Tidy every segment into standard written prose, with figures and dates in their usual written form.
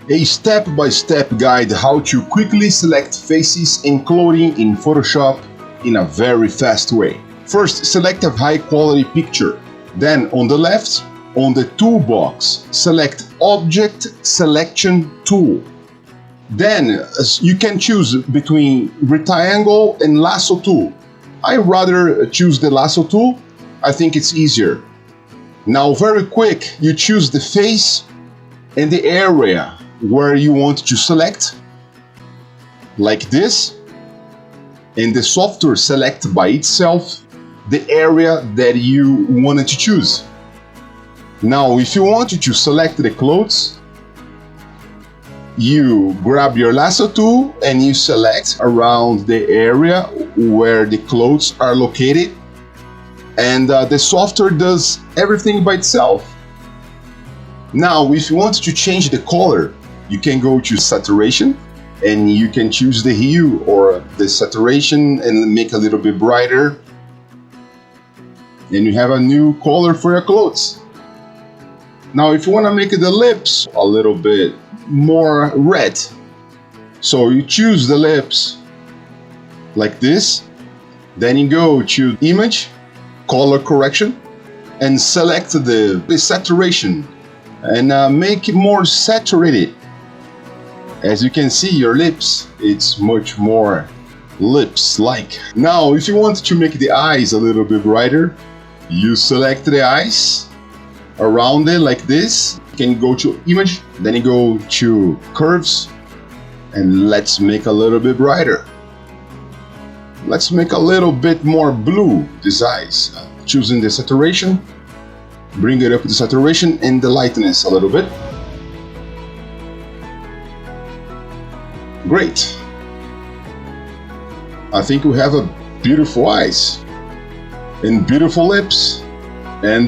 A step-by-step guide how to quickly select faces and clothing in Photoshop in a very fast way. First, select a high-quality picture. Then on the left, on the toolbox, select Object Selection Tool. Then you can choose between Rectangle and Lasso Tool. I rather choose the Lasso Tool. I think it's easier. Now, very quick, you choose the face and the area where you want to select, like this, and the software selects by itself the area that you wanted to choose. Now, if you wanted to select the clothes, you grab your lasso tool and you select around the area where the clothes are located, and the software does everything by itself. Now, if you want to change the color, you can go to saturation and you can choose the hue or the saturation and make a little bit brighter, and you have a new color for your clothes. Now, if you want to make the lips a little bit more red, so you choose the lips like this, then you go to image, color correction, and select the saturation and make it more saturated. As you can see, your lips, it's much more lips-like. Now, if you want to make the eyes a little bit brighter, you select the eyes around it like this. You can go to image, then you go to curves, and let's make a little bit brighter. Let's make a little bit more blue these eyes. Choosing the saturation, bring it up to the saturation and the lightness a little bit. Great. I think we have a beautiful eyes and beautiful lips and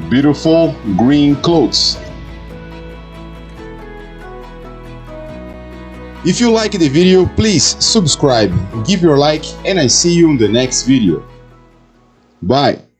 beautiful green clothes. If you like the video, please subscribe, give your like, and I see you in the next video. Bye.